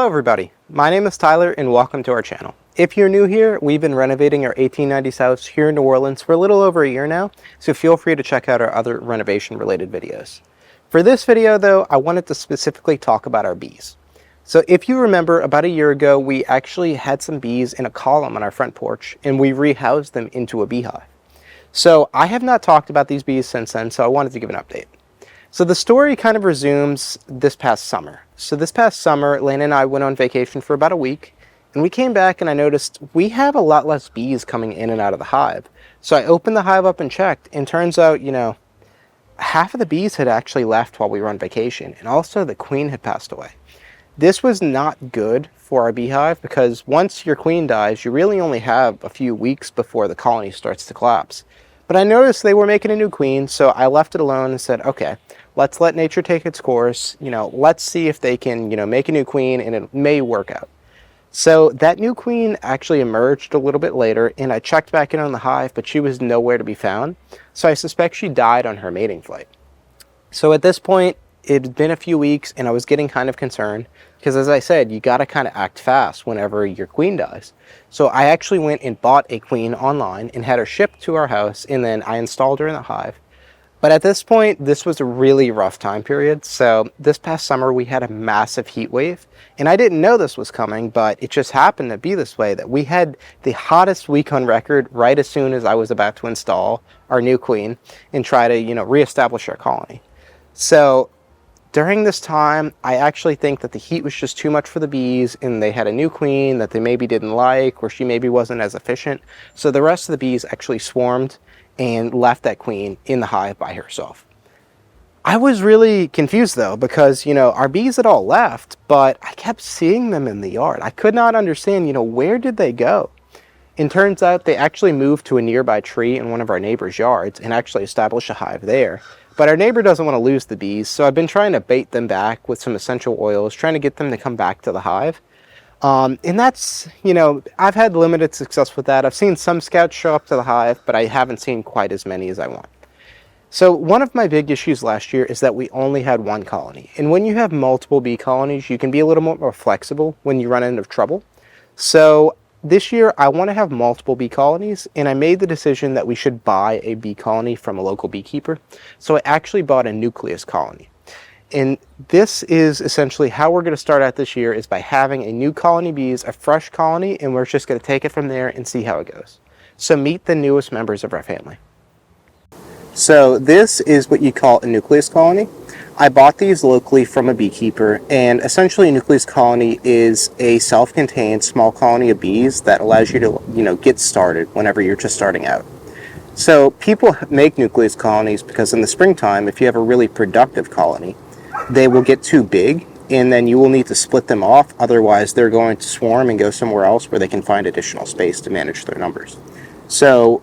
Hello everybody, my name is Tyler and welcome to our channel. If you're new here, we've been renovating our 1890s house here in New Orleans for a little over a year now, so feel free to check out our other renovation related videos. For this video though, I wanted to specifically talk about our bees. So if you remember, about a year ago, we actually had some bees in a column on our front porch and we rehoused them into a beehive. So I have not talked about these bees since then, so I wanted to give an update. So the story kind of resumes this past summer. So this past summer, Lana and I went on vacation for about a week, and we came back and I noticed we have a lot less bees coming in and out of the hive. So I opened the hive up and checked, and turns out, half of the bees had actually left while we were on vacation, and also the queen had passed away. This was not good for our beehive because once your queen dies, you really only have a few weeks before the colony starts to collapse. But I noticed they were making a new queen, so I left it alone and said, okay, let's let nature take its course. Let's see if they can, make a new queen, and it may work out. So that new queen actually emerged a little bit later, and I checked back in on the hive, but she was nowhere to be found. So I suspect she died on her mating flight. So at this point, it had been a few weeks, and I was getting kind of concerned because, as I said, you got to kind of act fast whenever your queen dies. So I actually went and bought a queen online and had her shipped to our house, and then I installed her in the hive. But at this point, this was a really rough time period. So this past summer, we had a massive heat wave, and I didn't know this was coming, but it just happened to be this way, that we had the hottest week on record right as soon as I was about to install our new queen and try to, reestablish our colony. So during this time, I actually think that the heat was just too much for the bees, and they had a new queen that they maybe didn't like, or she maybe wasn't as efficient. So the rest of the bees actually swarmed and left that queen in the hive by herself. I was really confused though, because, our bees had all left, but I kept seeing them in the yard. I could not understand, where did they go? And turns out they actually moved to a nearby tree in one of our neighbor's yards and actually established a hive there. But our neighbor doesn't want to lose the bees, so I've been trying to bait them back with some essential oils, trying to get them to come back to the hive. And that's, I've had limited success with that. I've seen some scouts show up to the hive, but I haven't seen quite as many as I want. So one of my big issues last year is that we only had one colony. And when you have multiple bee colonies, you can be a little more flexible when you run into trouble. So this year, I want to have multiple bee colonies, and I made the decision that we should buy a bee colony from a local beekeeper. So I actually bought a nucleus colony. And this is essentially how we're going to start out this year, is by having a new colony bees, a fresh colony, and we're just going to take it from there and see how it goes. So meet the newest members of our family. So this is what you call a nucleus colony. I bought these locally from a beekeeper, and essentially a nucleus colony is a self-contained small colony of bees that allows you to, get started whenever you're just starting out. So people make nucleus colonies because in the springtime, if you have a really productive colony, they will get too big, and then you will need to split them off. Otherwise, they're going to swarm and go somewhere else where they can find additional space to manage their numbers. So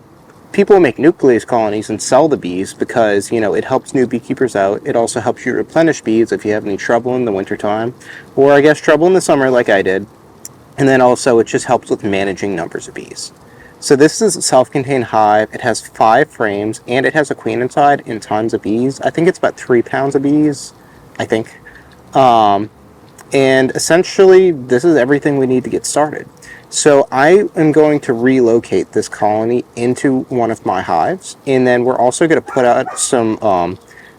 people make nucleus colonies and sell the bees because, it helps new beekeepers out. It also helps you replenish bees if you have any trouble in the wintertime, or I guess trouble in the summer like I did. And then also it just helps with managing numbers of bees. So this is a self-contained hive. It has 5 frames, and it has a queen inside and tons of bees. I think it's about 3 pounds of bees, I think. And essentially, this is everything we need to get started. So I am going to relocate this colony into one of my hives, and then we're also going to put out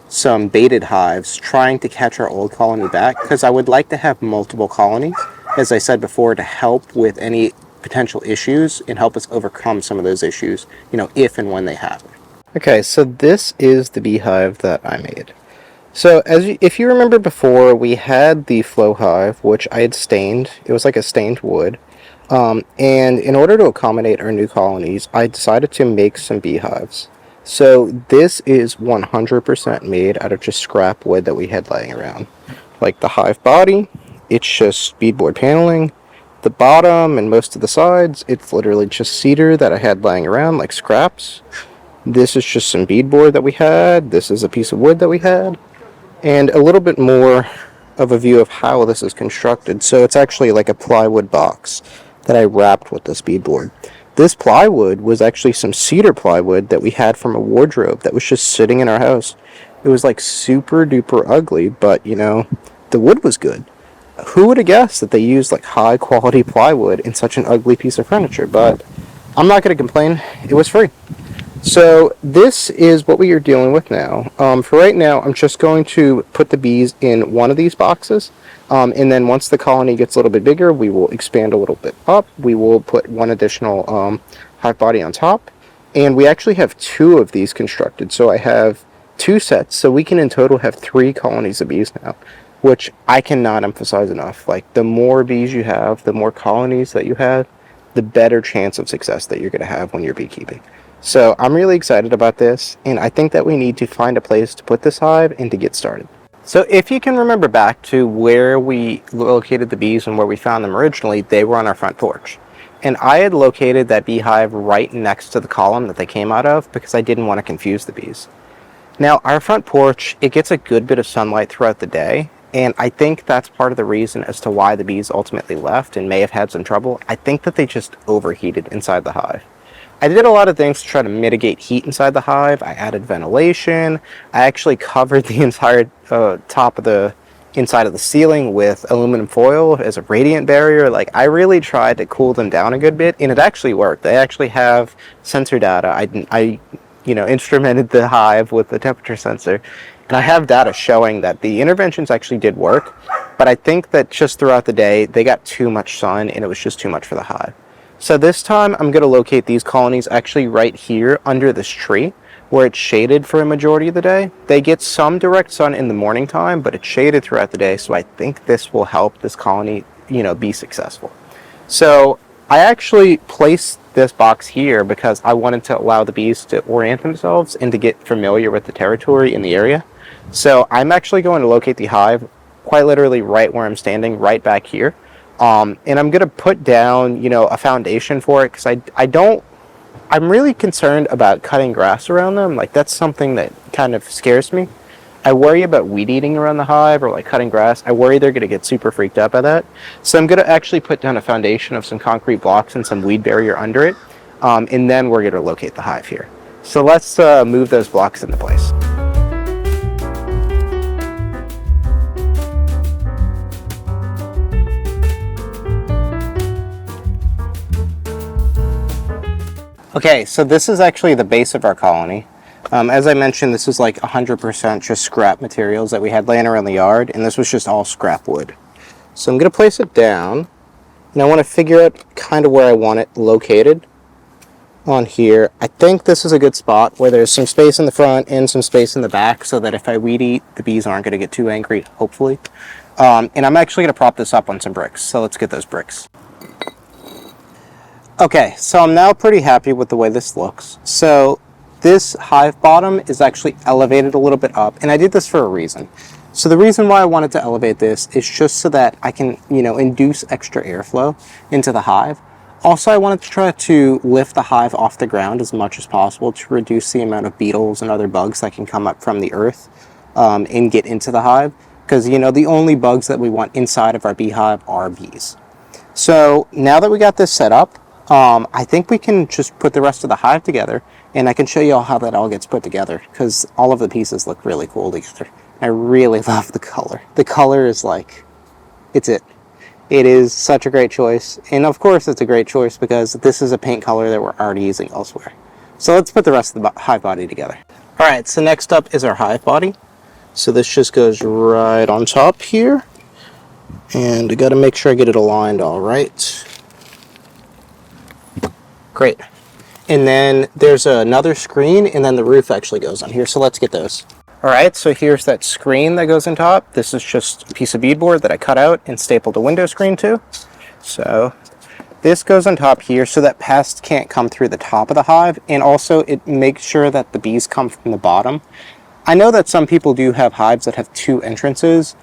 some baited hives, trying to catch our old colony back, because I would like to have multiple colonies, as I said before, to help with any potential issues and help us overcome some of those issues, if and when they happen. Okay, so this is the beehive that I made. So if you remember before, we had the flow hive, which I had stained. It was like a stained wood. And in order to accommodate our new colonies, I decided to make some beehives. So this is 100% made out of just scrap wood that we had laying around. Like the hive body, it's just beadboard paneling. The bottom and most of the sides, it's literally just cedar that I had laying around like scraps. This is just some beadboard that we had. This is a piece of wood that we had. And a little bit more of a view of how this is constructed. So it's actually like a plywood box that I wrapped with this beadboard. This plywood was actually some cedar plywood that we had from a wardrobe that was just sitting in our house. It was like super duper ugly, but the wood was good. who would have guessed that they used like high quality plywood in such an ugly piece of furniture? But I'm not going to complain. It was free. So this is what we are dealing with now. For right now, I'm just going to put the bees in one of these boxes. And then once the colony gets a little bit bigger, we will expand a little bit up. We will put one additional hive body on top. And we actually have two of these constructed. So I have two sets. So we can in total have 3 colonies of bees now, which I cannot emphasize enough. Like, the more bees you have, the more colonies that you have, the better chance of success that you're going to have when you're beekeeping. So I'm really excited about this, and I think that we need to find a place to put this hive and to get started. So if you can remember back to where we located the bees and where we found them originally, they were on our front porch. And I had located that beehive right next to the column that they came out of because I didn't want to confuse the bees. Now, our front porch, it gets a good bit of sunlight throughout the day, and I think that's part of the reason as to why the bees ultimately left and may have had some trouble. I think that they just overheated inside the hive. I did a lot of things to try to mitigate heat inside the hive. I added ventilation. I actually covered the entire top of the inside of the ceiling with aluminum foil as a radiant barrier. Like, I really tried to cool them down a good bit, and it actually worked. They actually have sensor data. I instrumented the hive with the temperature sensor, and I have data showing that the interventions actually did work, but I think that just throughout the day, they got too much sun, and it was just too much for the hive. So this time, I'm going to locate these colonies actually right here under this tree, where it's shaded for a majority of the day. They get some direct sun in the morning time, but it's shaded throughout the day, so I think this will help this colony, be successful. So I actually placed this box here because I wanted to allow the bees to orient themselves and to get familiar with the territory in the area. So I'm actually going to locate the hive quite literally right where I'm standing, right back here. And I'm going to put down, a foundation for it because I'm really concerned about cutting grass around them. Like, that's something that kind of scares me. I worry about weed eating around the hive or like cutting grass. I worry they're going to get super freaked out by that. So I'm going to actually put down a foundation of some concrete blocks and some weed barrier under it. And then we're going to locate the hive here. So let's move those blocks into place. Okay, so this is actually the base of our colony. As I mentioned, this is like 100% just scrap materials that we had laying around the yard, and this was just all scrap wood. So I'm going to place it down, and I want to figure out kind of where I want it located on here. I think this is a good spot where there's some space in the front and some space in the back so that if I weed eat, the bees aren't going to get too angry, hopefully. And I'm actually going to prop this up on some bricks, so let's get those bricks. Okay, so I'm now pretty happy with the way this looks. So this hive bottom is actually elevated a little bit up, and I did this for a reason. So the reason why I wanted to elevate this is just so that I can, induce extra airflow into the hive. Also, I wanted to try to lift the hive off the ground as much as possible to reduce the amount of beetles and other bugs that can come up from the earth and get into the hive. Because, the only bugs that we want inside of our beehive are bees. So now that we got this set up, I think we can just put the rest of the hive together, and I can show you all how that all gets put together, because all of the pieces look really cool together. I really love the color. The color is like, it's it. It is such a great choice, and of course it's a great choice because this is a paint color that we're already using elsewhere. So let's put the rest of the hive body together. Alright, so next up is our hive body. So this just goes right on top here, and I gotta make sure I get it aligned all right. Great. And then there's another screen, and then the roof actually goes on here, so let's get those. Alright, so here's that screen that goes on top. This is just a piece of beadboard that I cut out and stapled a window screen to. So this goes on top here so that pests can't come through the top of the hive, and also it makes sure that the bees come from the bottom. I know that some people do have hives that have 2 entrances,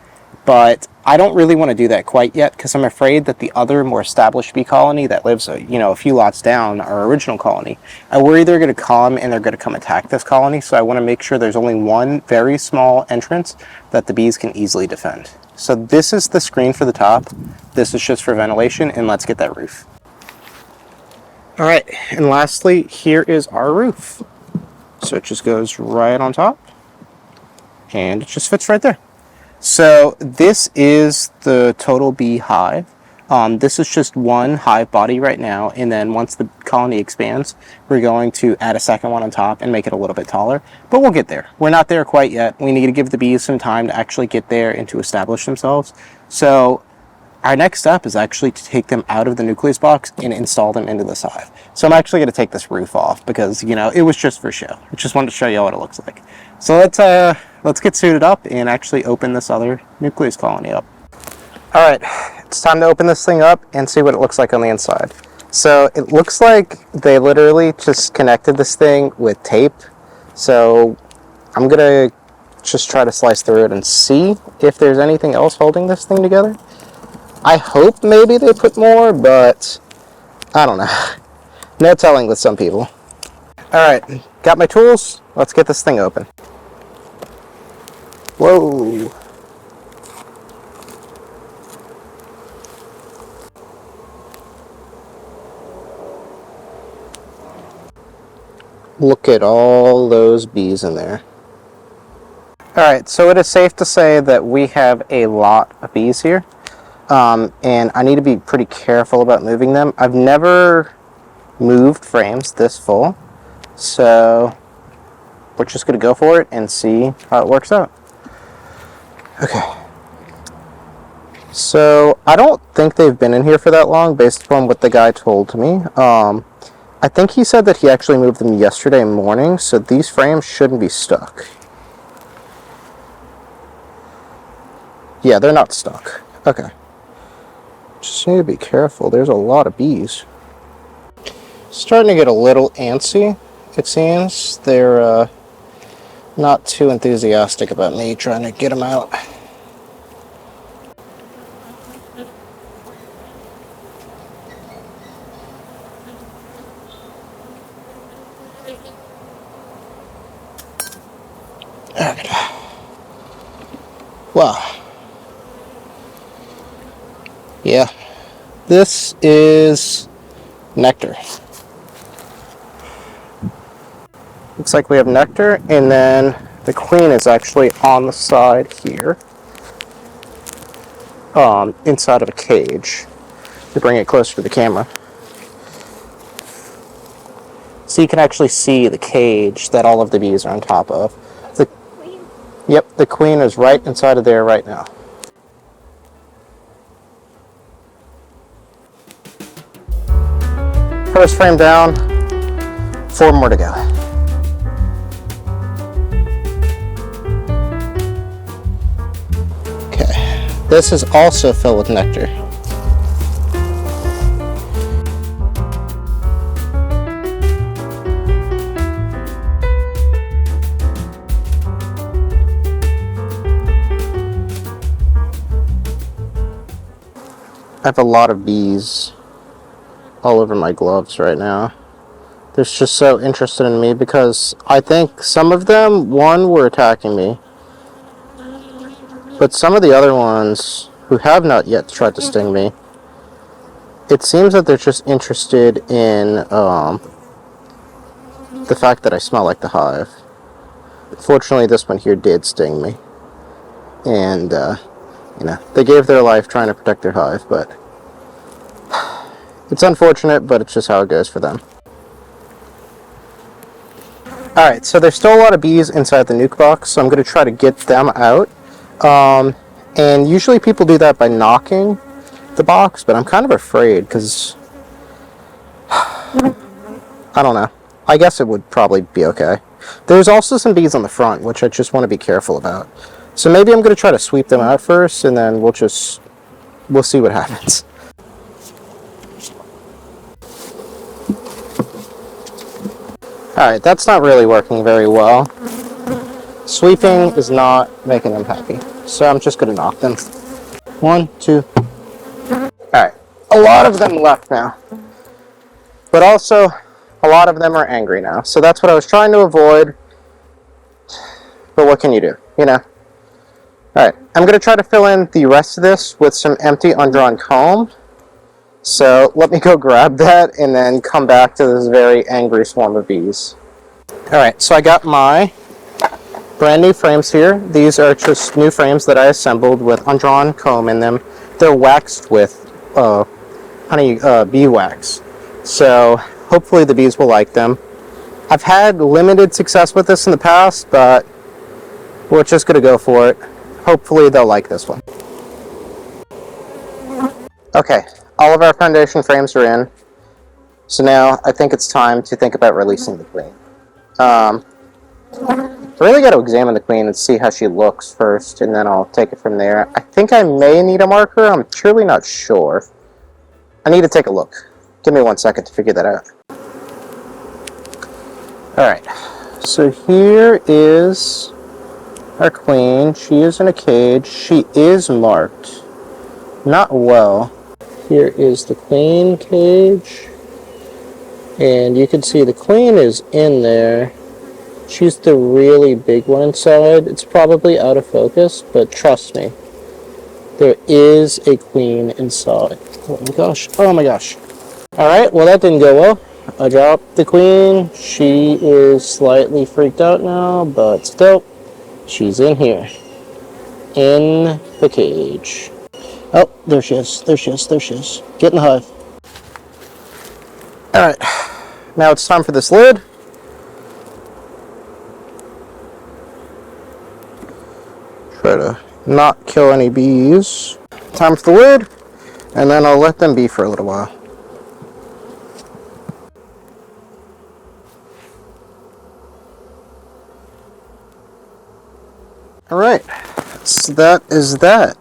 but I don't really want to do that quite yet because I'm afraid that the other more established bee colony that lives a few lots down, our original colony, I worry they're going to come and they're going to come attack this colony, so I want to make sure there's only one very small entrance that the bees can easily defend. So this is the screen for the top, this is just for ventilation, and let's get that roof. Alright, and lastly, here is our roof. So it just goes right on top, and it just fits right there. So this is the total bee hive. This is just one hive body right now, and then once the colony expands, we're going to add a second one on top and make it a little bit taller. But we'll get there. We're not there quite yet. We need to give the bees some time to actually get there and to establish themselves. So our next step is actually to take them out of the nucleus box and install them into this hive. So I'm actually going to take this roof off because, you know, it was just for show. I just wanted to show you what it looks like. So let's get suited up and actually open this other nucleus colony up. All right, it's time to open this thing up and see what it looks like on the inside. So it looks like they literally just connected this thing with tape. So I'm gonna just try to slice through it and see if there's anything else holding this thing together. I hope maybe they put more, but I don't know. No telling with some people. All right, got my tools. Let's get this thing open. Whoa. Look at all those bees in there. Alright, so it is safe to say that we have a lot of bees here. And I need to be pretty careful about moving them. I've never moved frames this full. So we're just going to go for it and see how it works out. Okay. So I don't think they've been in here for that long based upon what the guy told me. I think he said that he actually moved them yesterday morning, so these frames shouldn't be stuck. Yeah, they're not stuck. Okay. Just need to be careful. There's a lot of bees. Starting to get a little antsy, it seems. They're not too enthusiastic about me trying to get them out. Alright. Wow. Yeah. This is nectar. Looks like we have nectar, and then the queen is actually on the side here. Inside of a cage. To bring it closer to the camera. So you can actually see the cage that all of the bees are on top of. Yep, the queen is right inside of there right now. First frame down, 4 more to go. Okay, this is also filled with nectar. I have a lot of bees all over my gloves right now. They're just so interested in me because I think some of them, one, were attacking me. But some of the other ones who have not yet tried to sting me, it seems that they're just interested in the fact that I smell like the hive. Fortunately, this one here did sting me. And, you know, they gave their life trying to protect their hive, but it's unfortunate, but it's just how it goes for them. Alright, so there's still a lot of bees inside the nuke box, so I'm going to try to get them out. And usually people do that by knocking the box, but I'm kind of afraid because I don't know. I guess it would probably be okay. There's also some bees on the front, which I just want to be careful about. So maybe I'm going to try to sweep them out first, and then we'll see what happens. Alright, that's not really working very well. Sweeping is not making them happy. So I'm just going to knock them. 1, 2. Alright, a lot of them left now. But also, a lot of them are angry now. So that's what I was trying to avoid. But what can you do, you know? Alright, I'm going to try to fill in the rest of this with some empty undrawn comb. So let me go grab that and then come back to this very angry swarm of bees. Alright, so I got my Brand new frames here. These are just new frames that I assembled with undrawn comb in them. They're waxed with bee wax. So hopefully the bees will like them. I've had limited success with this in the past, but we're just going to go for it. Hopefully they'll like this one. Okay, all of our foundation frames are in. So now I think it's time to think about releasing the queen. I really got to examine the queen and see how she looks first, and then I'll take it from there. I think I may need a marker. I'm truly not sure. I need to take a look. Give me 1 second to figure that out. Alright, so here is our queen. She is in a cage. She is marked. Not well. Here is the queen cage. And you can see the queen is in there. She's the really big one inside. It's probably out of focus, but trust me, there is a queen inside. Oh my gosh, oh my gosh. Alright, well that didn't go well. I dropped the queen. She is slightly freaked out now, but still, she's in here. In the cage. Oh, there she is, there she is, there she is. Get in the hive. Alright, now it's time for this lid. Try to not kill any bees. Time for the lid, and then I'll let them be for a little while. Alright, so that is that.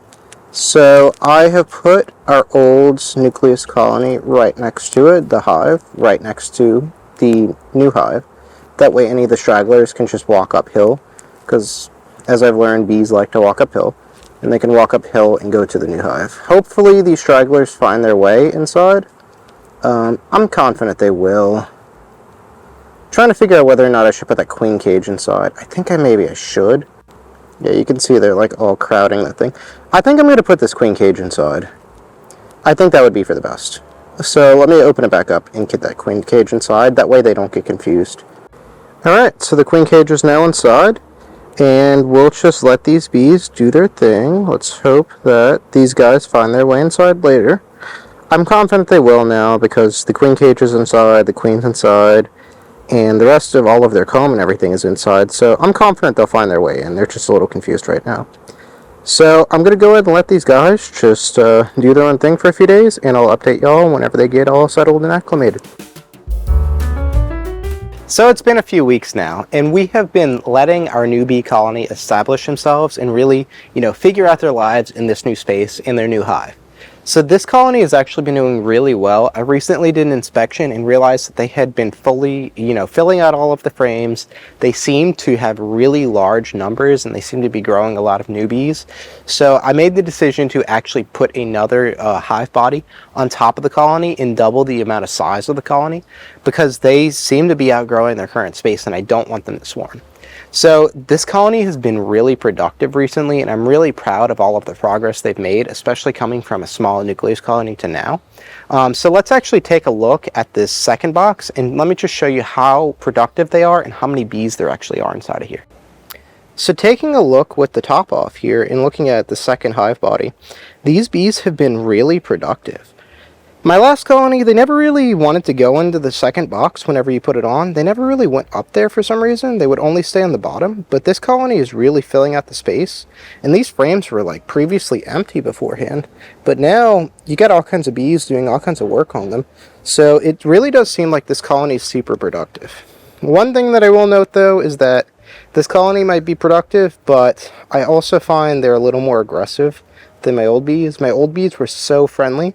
So I have put our old nucleus colony right next to it, the hive, right next to the new hive. That way any of the stragglers can just walk uphill, because as I've learned, bees like to walk uphill, and they can walk uphill and go to the new hive. Hopefully these stragglers find their way inside. I'm confident they will. I'm trying to figure out whether or not I should put that queen cage inside. I think maybe I should. Yeah, you can see they're like all crowding that thing. I think I'm going to put this queen cage inside. I think that would be for the best. So let me open it back up and get that queen cage inside. That way they don't get confused. Alright, so the queen cage is now inside. And we'll just let these bees do their thing. Let's hope that these guys find their way inside later. I'm confident they will now because the queen cage is inside, the queen's inside, and the rest of all of their comb and everything is inside. So I'm confident they'll find their way in. They're just a little confused right now. So I'm going to go ahead and let these guys just do their own thing for a few days, and I'll update y'all whenever they get all settled and acclimated. So it's been a few weeks now, and we have been letting our new bee colony establish themselves and really, figure out their lives in this new space, in their new hive. So this colony has actually been doing really well. I recently did an inspection and realized that they had been fully, filling out all of the frames. They seem to have really large numbers, and they seem to be growing a lot of newbies. So I made the decision to actually put another hive body on top of the colony and double the amount of size of the colony, because they seem to be outgrowing their current space, and I don't want them to swarm. So this colony has been really productive recently, and I'm really proud of all of the progress they've made, especially coming from a small nucleus colony to now. So let's actually take a look at this second box, and let me just show you how productive they are and how many bees there actually are inside of here. So taking a look with the top off here and looking at the second hive body, these bees have been really productive. My last colony, they never really wanted to go into the second box whenever you put it on. They never really went up there for some reason. They would only stay on the bottom, but this colony is really filling out the space. And these frames were like previously empty beforehand, but now you got all kinds of bees doing all kinds of work on them. So it really does seem like this colony is super productive. One thing that I will note though is that this colony might be productive, but I also find they're a little more aggressive than my old bees. My old bees were so friendly.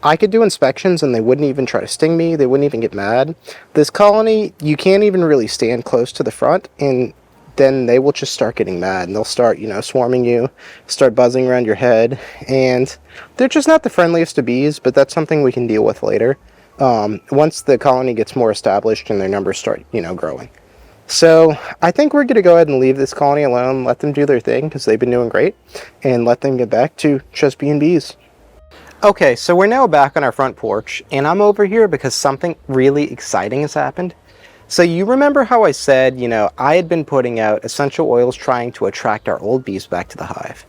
I could do inspections and they wouldn't even try to sting me. They wouldn't even get mad. This colony, you can't even really stand close to the front, and then they will just start getting mad, and they'll start, swarming you, start buzzing around your head, and they're just not the friendliest of bees, but that's something we can deal with later. Once the colony gets more established and their numbers start, growing. So I think we're going to go ahead and leave this colony alone, let them do their thing, because they've been doing great, and let them get back to just being bees. Okay, so we're now back on our front porch, and I'm over here because something really exciting has happened. So you remember how I said, I had been putting out essential oils trying to attract our old bees back to the hive.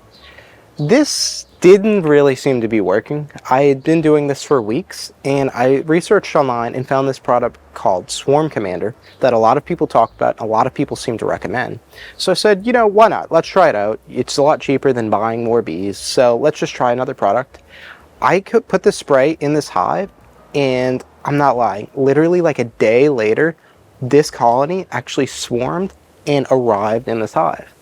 This didn't really seem to be working. I had been doing this for weeks, and I researched online and found this product called Swarm Commander that a lot of people talk about, a lot of people seem to recommend. So I said, why not? Let's try it out. It's a lot cheaper than buying more bees, so let's just try another product. I could put this spray in this hive, and I'm not lying, literally like a day later, this colony actually swarmed and arrived in this hive.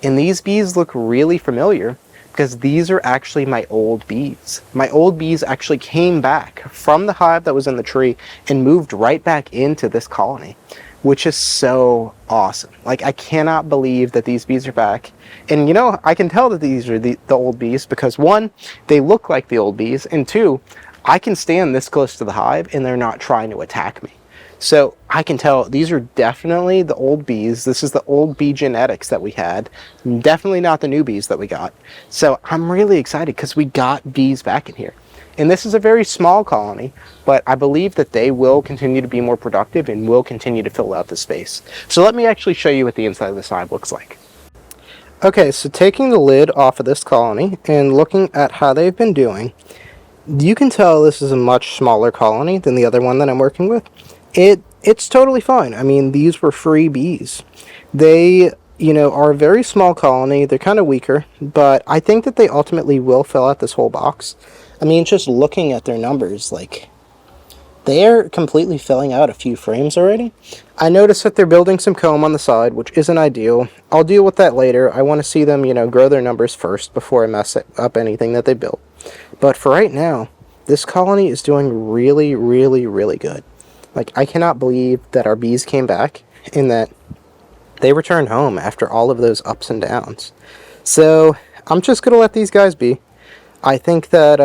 And these bees look really familiar because these are actually my old bees. My old bees actually came back from the hive that was in the tree and moved right back into this colony, which is so awesome. Like, I cannot believe that these bees are back. And I can tell that these are the old bees because one, they look like the old bees, and two, I can stand this close to the hive and they're not trying to attack me. So I can tell these are definitely the old bees. This is the old bee genetics that we had. Definitely not the new bees that we got. So I'm really excited because we got bees back in here. And this is a very small colony, but I believe that they will continue to be more productive and will continue to fill out the space. So let me actually show you what the inside of this hive looks like. Okay, so taking the lid off of this colony and looking at how they've been doing, you can tell this is a much smaller colony than the other one that I'm working with. It's totally fine. I mean, these were free bees. They, are a very small colony. They're kind of weaker, but I think that they ultimately will fill out this whole box. I mean, just looking at their numbers, like, they're completely filling out a few frames already. I noticed that they're building some comb on the side, which isn't ideal. I'll deal with that later. I want to see them, grow their numbers first before I mess up anything that they built. But for right now, this colony is doing really, really, really good. Like, I cannot believe that our bees came back and that they returned home after all of those ups and downs. So I'm just going to let these guys be. I think that,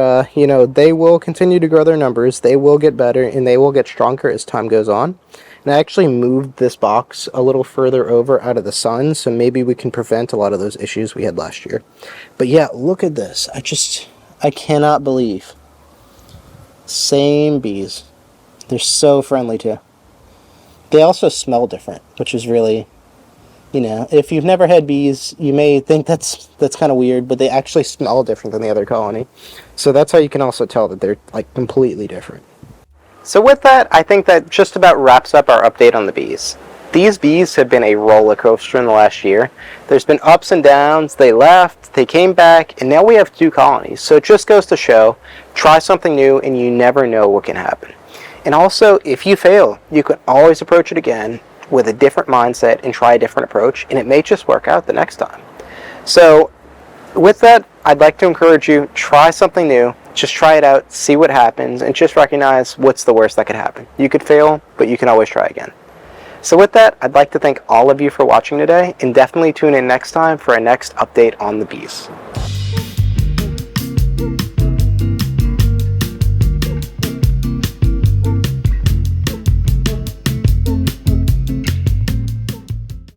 they will continue to grow their numbers. They will get better and they will get stronger as time goes on. And I actually moved this box a little further over out of the sun, so maybe we can prevent a lot of those issues we had last year. But yeah, look at this. I cannot believe. Same bees. They're so friendly too. They also smell different, which is really, if you've never had bees, you may think that's kind of weird, but they actually smell different than the other colony. So that's how you can also tell that they're like completely different. So with that, I think that just about wraps up our update on the bees. These bees have been a roller coaster in the last year. There's been ups and downs. They left, they came back, and now we have 2 colonies. So it just goes to show, try something new and you never know what can happen. And also, if you fail, you can always approach it again with a different mindset and try a different approach, and it may just work out the next time. So with that, I'd like to encourage you, try something new, just try it out, see what happens, and just recognize what's the worst that could happen. You could fail, but you can always try again. So with that, I'd like to thank all of you for watching today, and definitely tune in next time for our next update on the bees.